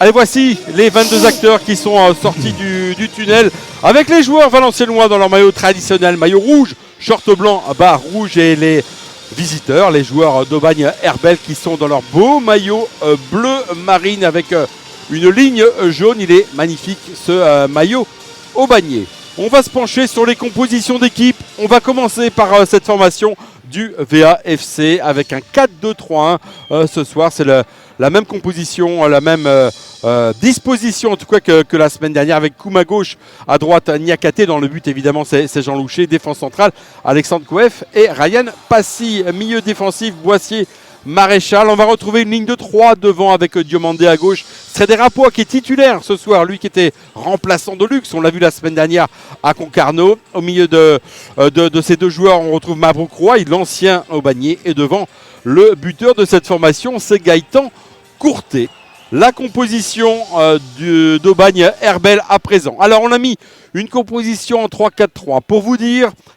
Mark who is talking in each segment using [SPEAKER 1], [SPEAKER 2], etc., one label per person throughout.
[SPEAKER 1] Allez, voici les 22 acteurs qui sont sortis du tunnel avec les joueurs valenciennois dans leur maillot traditionnel, maillot rouge, short blanc, bas rouge, et les visiteurs, les joueurs d'Aubagne Herbel qui sont dans leur beau maillot bleu marine avec une ligne jaune. Il est magnifique ce maillot aubagnais. On va se pencher sur les compositions d'équipe. On va commencer par cette formation du VAFC avec un 4-2-3-1 ce soir. C'est la même composition, la même disposition en tout cas que la semaine dernière, avec Koum à gauche, à droite Niakate. Dans le but évidemment c'est Jean Loucher. Défense centrale Alexandre Coef et Ryan Passy. Milieu défensif Boissier, Maréchal. On va retrouver une ligne de 3 devant avec Diomandé à gauche. Cédric Rapois qui est titulaire ce soir, lui qui était remplaçant de luxe. On l'a vu la semaine dernière à Concarneau. Au milieu de ces deux joueurs, on retrouve Mabrouk Roy, l'ancien aubagnais. Et devant, le buteur de cette formation, c'est Gaëtan Courtet. La composition d'Aubagne Herbel à présent. Alors on a mis une composition en 3-4-3.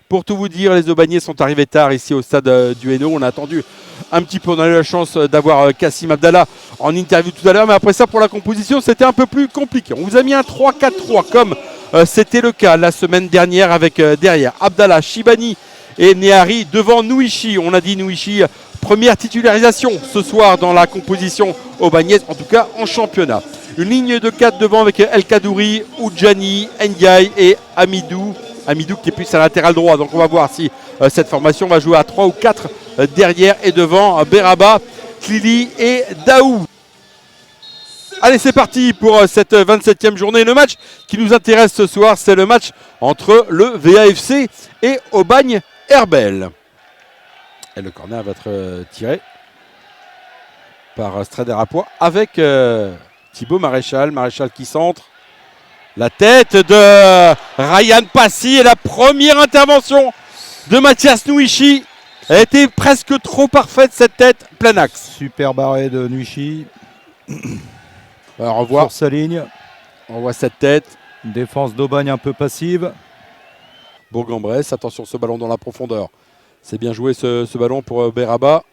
[SPEAKER 1] Pour tout vous dire, les Aubagnais sont arrivés tard ici au stade du Hainaut. On a attendu un petit peu, on a eu la chance d'avoir Kassim Abdallah en interview tout à l'heure. Mais après ça, pour la composition, c'était un peu plus compliqué. On vous a mis un 3-4-3 comme c'était le cas la semaine dernière avec derrière Abdallah, Shibani et Nehari. Devant Nouichi, on a dit Nouichi, première titularisation ce soir dans la composition aubagnaise, en tout cas en championnat. Une ligne de 4 devant avec El Kadouri, Oudjani, Ndiaye et Amidou. Amidou qui est plus à latéral droit. Donc on va voir si cette formation va jouer à 3 ou 4 derrière et devant Beraba, Klili et Daou. Allez, c'est parti pour cette 27e journée. Le match qui nous intéresse ce soir, c'est le match entre le VAFC et Aubagne Herbel. Et le corner va être tiré par Cédric Rapois avec Thibaut Maréchal. Maréchal qui centre. La tête de Ryan Passy et la première intervention de Mathias Nouichi. Elle a été presque trop parfaite, cette tête, plein axe.
[SPEAKER 2] Super barré de Nouichi.
[SPEAKER 1] Alors, on voit
[SPEAKER 2] sur sa ligne.
[SPEAKER 1] On voit cette tête.
[SPEAKER 2] Une défense d'Aubagne un peu passive.
[SPEAKER 1] Bourg-en-Bresse, attention ce ballon dans la profondeur. C'est bien joué ce ballon pour Beraba.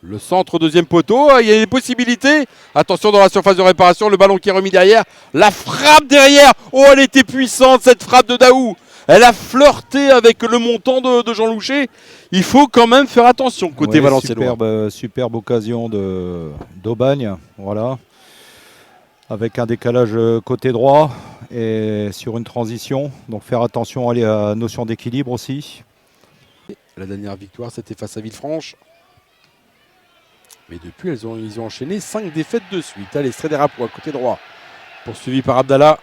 [SPEAKER 1] Le centre, deuxième poteau, il y a des possibilités. Attention dans la surface de réparation, le ballon qui est remis derrière. La frappe derrière. Oh, elle était puissante cette frappe de Daou. Elle a flirté avec le montant de Jean Loucher. Il faut quand même faire attention côté valenciennois.
[SPEAKER 2] Superbe occasion d'Aubagne. Voilà. Avec un décalage côté droit et sur une transition. Donc faire attention à la notion d'équilibre aussi.
[SPEAKER 1] La dernière victoire, c'était face à Villefranche. Mais depuis, ils ont enchaîné 5 défaites de suite. Allez, Cédric Rapois, côté droit. Poursuivi par Abdallah.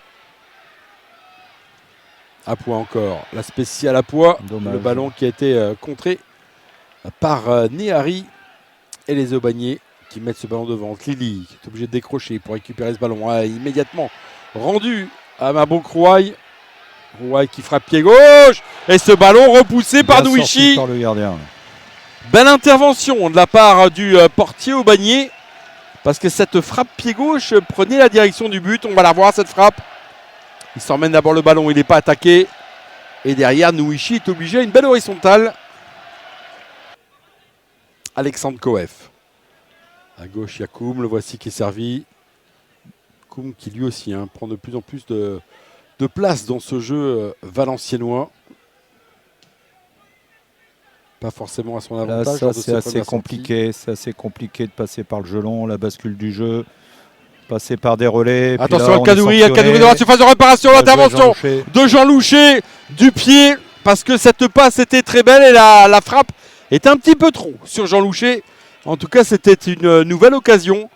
[SPEAKER 1] Apois encore. La spéciale Apois. Le ballon qui a été contré par Nehari. Et les Aubagnais qui mettent ce ballon devant. Klili qui est obligé de décrocher pour récupérer ce ballon. Immédiatement rendu à Mabrouk Roy. Roy qui frappe pied gauche. Et ce ballon repoussé par Nouichi.
[SPEAKER 2] Par le gardien.
[SPEAKER 1] Belle intervention de la part du portier aubagnais. Parce que cette frappe pied gauche prenait la direction du but. On va la voir cette frappe. Il s'emmène d'abord le ballon. Il n'est pas attaqué. Et derrière, Nouichi est obligé à une belle horizontale. Alexandre Coef. À gauche, il y a Koum. Le voici qui est servi. Koum qui lui aussi prend de plus en plus de place dans ce jeu valenciennois. Pas forcément à son avantage.
[SPEAKER 2] Là, c'est assez compliqué. C'est assez compliqué de passer par le gelon, la bascule du jeu, passer par des relais.
[SPEAKER 1] Attention à Kadouri dans la surface de réparation, l'intervention de Jean Loucher du pied, parce que cette passe était très belle et la frappe est un petit peu trop sur Jean Loucher. En tout cas, c'était une nouvelle occasion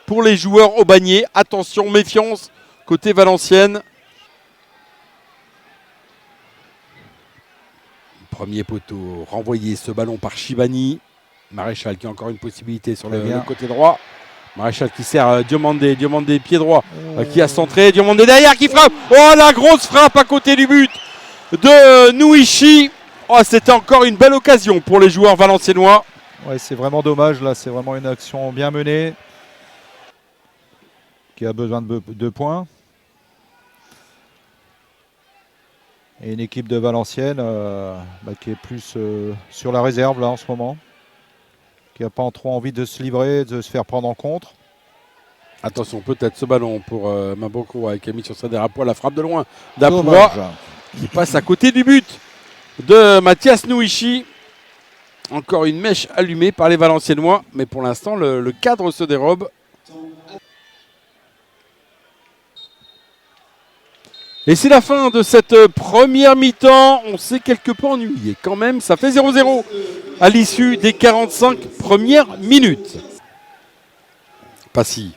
[SPEAKER 1] pour les joueurs aubagnais. Attention, méfiance côté Valenciennes. Premier poteau, renvoyé ce ballon par Shibani. Maréchal qui a encore une possibilité sur le côté droit. Maréchal qui sert Diomandé pied droit qui a centré. Diomandé derrière qui frappe. Oh, la grosse frappe à côté du but de Nouichi. Oh, c'était encore une belle occasion pour les joueurs valenciennois.
[SPEAKER 2] Ouais, c'est vraiment dommage. Là, c'est vraiment une action bien menée qui a besoin de 2 points. Et une équipe de Valenciennes qui est plus sur la réserve là en ce moment, qui n'a pas trop envie de se livrer, de se faire prendre en contre.
[SPEAKER 1] Attention, peut-être ce ballon pour Mabokrouaï qui a mis sur sa dérapois la frappe de loin d'Apoua
[SPEAKER 2] Dommage.
[SPEAKER 1] qui passe à côté du but de Mathias Nouichi. Encore une mèche allumée par les Valenciennois, mais pour l'instant le cadre se dérobe. Et c'est la fin de cette première mi-temps. On s'est quelque peu ennuyé quand même. Ça fait 0-0 à l'issue des 45 premières minutes. Passy.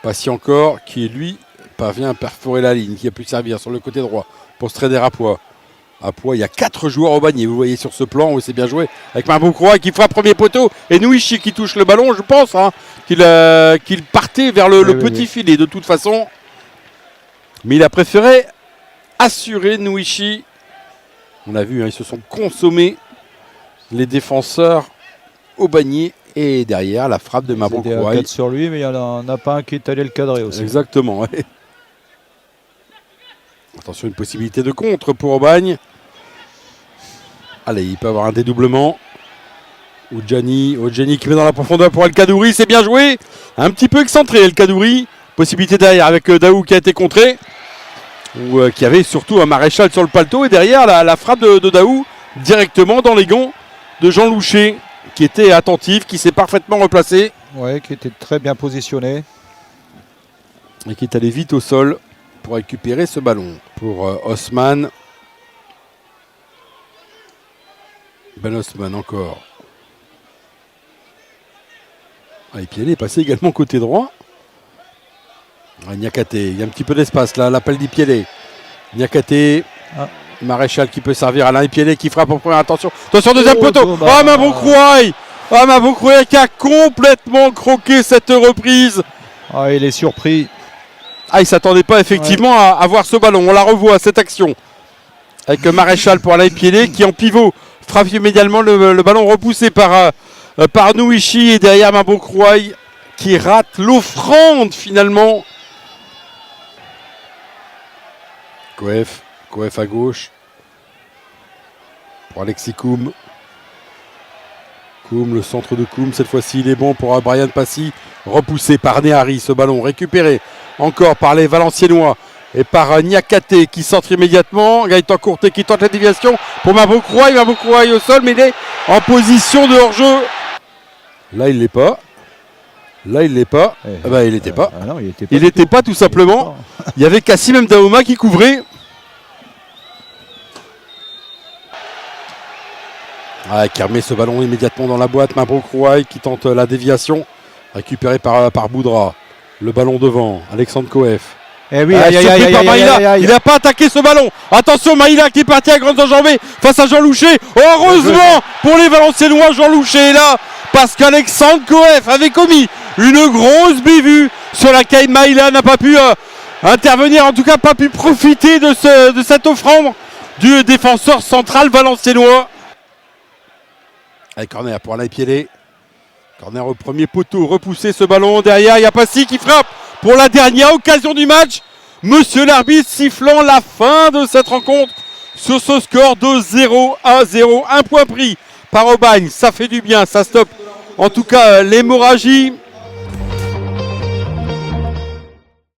[SPEAKER 1] Passy encore, qui lui parvient à perforer la ligne, qui a pu servir sur le côté droit pour se trader à Apoua. Apoua, il y a 4 joueurs au panier. Vous voyez sur ce plan où c'est bien joué avec Mabokrouaï qui frappe premier poteau et Nouichi qui touche le ballon, je pense, hein, qu'il partait vers le petit filet de toute façon. Mais il a préféré assurer Nouichi. On a vu, hein, ils se sont consommés les défenseurs au panier. Et derrière, la frappe de Mabokrouaï.
[SPEAKER 2] Sur lui, mais il n'y en a pas un qui est allé le cadrer aussi.
[SPEAKER 1] Exactement. Ouais. Attention, une possibilité de contre pour Aubagne. Allez, il peut avoir un dédoublement. Oudjani qui met dans la profondeur pour El Kadouri. C'est bien joué. Un petit peu excentré, El Kadouri. Possibilité derrière avec Daou qui a été contré. Ou qui avait surtout un maréchal sur le paletot. Et derrière, la frappe de Daou directement dans les gonds de Jean Loucher, qui était attentif, qui s'est parfaitement replacé.
[SPEAKER 2] Oui, qui était très bien positionné.
[SPEAKER 1] Et qui est allé vite au sol pour récupérer ce ballon. Pour Haussmann. Ben Haussmann encore. Et puis elle est passée également côté droit. Niakate, il y a un petit peu d'espace là, l'appel d'Ipiélé. Niakate, Maréchal qui peut servir, Alain Ipiélé qui frappe en première, attention deuxième poteau. Oh Mabokrouaï, Mabokrouaï qui a complètement croqué cette reprise.
[SPEAKER 2] Ah, il est surpris.
[SPEAKER 1] Ah, il ne s'attendait pas effectivement à voir ce ballon. On la revoit cette action avec Maréchal pour Alain Ipiélé qui en pivot frappe immédiatement le ballon repoussé par Nouichi et derrière Mabokrouaï qui rate l'offrande finalement. Coef à gauche pour Alexis Koum. Le centre de Koum, cette fois-ci il est bon pour Brian Passy, repoussé par Nehari, ce ballon récupéré encore par les Valenciennois et par Niakate qui centre immédiatement. Gaëtan Courtet qui tente la déviation pour Mabokrouaï au sol, mais il est en position de hors-jeu. Là il l'est pas. Il n'était pas.
[SPEAKER 2] Non,
[SPEAKER 1] il n'était pas tout simplement. Il y avait Kassim Mdaouma qui couvrait. Qui remet ce ballon immédiatement dans la boîte. Mabokrouaï qui tente la déviation. Récupéré par Boudra. Le ballon devant. Alexandre Coef.
[SPEAKER 2] Eh oui,
[SPEAKER 1] il n'a pas attaqué ce ballon. Attention, Maïla qui est parti à grandes enjambées face à Jean Loucher. Heureusement pour les Valenciennois, Jean Loucher est là parce qu'Alexandre Coef avait commis une grosse bévue sur laquelle Maïla n'a pas pu intervenir, en tout cas pas pu profiter de cette offrande du défenseur central valenciennois. Allez, corner pour Alain Piélé. Corner au premier poteau, repoussé ce ballon. Derrière, il y a Passy qui frappe pour la dernière occasion du match. Monsieur l'arbitre sifflant la fin de cette rencontre sur ce score de 0-0. Un point pris par Aubagne. Ça fait du bien, ça stoppe en tout cas l'hémorragie.